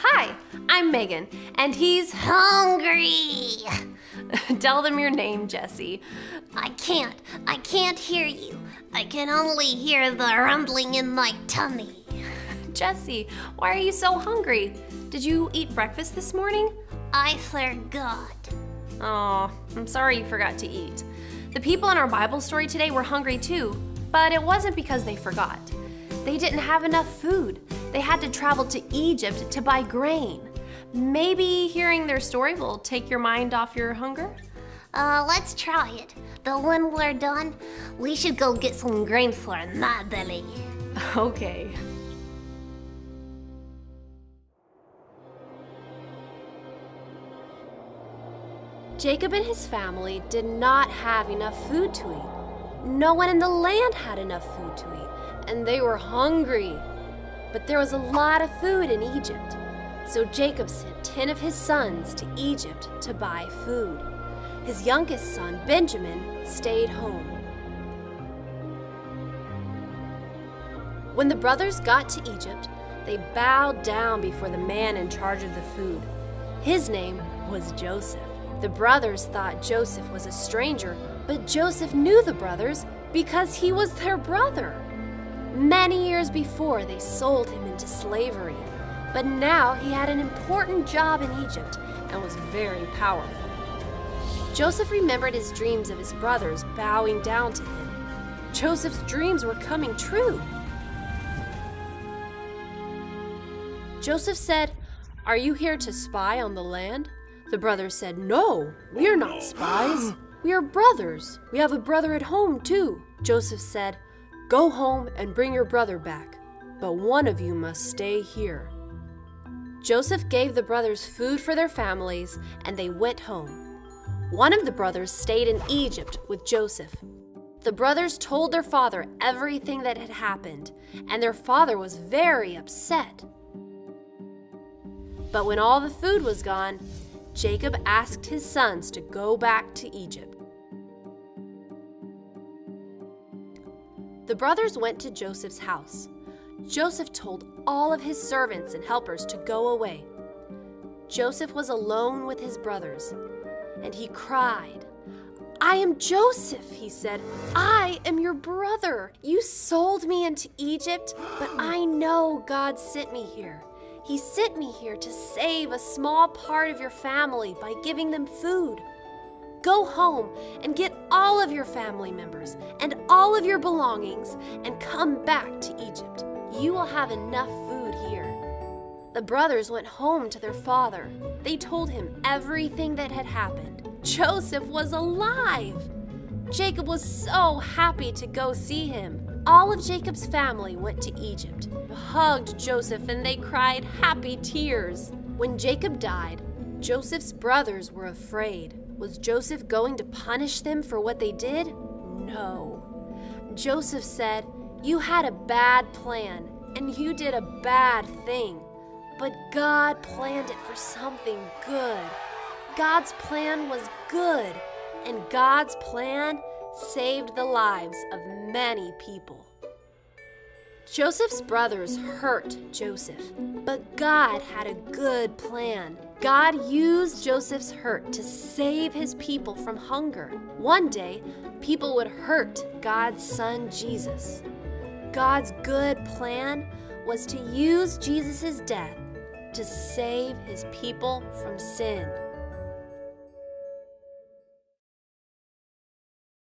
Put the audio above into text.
Hi, I'm Megan, and he's hungry. Tell them your name, Jesse. I can't hear you. I can only hear the rumbling in my tummy. Jesse, why are you so hungry? Did you eat breakfast this morning? I forgot. Oh, I'm sorry you forgot to eat. The people in our Bible story today were hungry too, but it wasn't because they forgot. They didn't have enough food. They had to travel to Egypt to buy grain. Maybe hearing their story will take your mind off your hunger? Let's try it. But when we're done, we should go get some grain for my belly. Okay. Jacob and his family did not have enough food to eat. No one in the land had enough food to eat, and they were hungry. But there was a lot of food in Egypt, so Jacob sent 10 of his sons to Egypt to buy food. His youngest son, Benjamin, stayed home. When the brothers got to Egypt, they bowed down before the man in charge of the food. His name was Joseph. The brothers thought Joseph was a stranger, but Joseph knew the brothers because he was their brother. Many years before, they sold him into slavery, but now he had an important job in Egypt and was very powerful. Joseph remembered his dreams of his brothers bowing down to him. Joseph's dreams were coming true. Joseph said, "Are you here to spy on the land?" The brothers said, "No, we are not spies. We are brothers. We have a brother at home too." Joseph said, "Go home and bring your brother back, but one of you must stay here." Joseph gave the brothers food for their families, and they went home. One of the brothers stayed in Egypt with Joseph. The brothers told their father everything that had happened, and their father was very upset. But when all the food was gone, Jacob asked his sons to go back to Egypt. The brothers went to Joseph's house. Joseph told all of his servants and helpers to go away. Joseph was alone with his brothers, and he cried. "I am Joseph," he said. "I am your brother. You sold me into Egypt, but I know God sent me here. He sent me here to save a small part of your family by giving them food. Go home and get all of your family members and all of your belongings and come back to Egypt. You will have enough food here." The brothers went home to their father. They told him everything that had happened. Joseph was alive. Jacob was so happy to go see him. All of Jacob's family went to Egypt, hugged Joseph, and they cried happy tears. When Jacob died, Joseph's brothers were afraid. Was Joseph going to punish them for what they did? No. Joseph said, "You had a bad plan, and you did a bad thing, but God planned it for something good. God's plan was good, and God's plan saved the lives of many people." Joseph's brothers hurt Joseph, but God had a good plan. God used Joseph's hurt to save his people from hunger. One day, people would hurt God's son Jesus. God's good plan was to use Jesus' death to save his people from sin.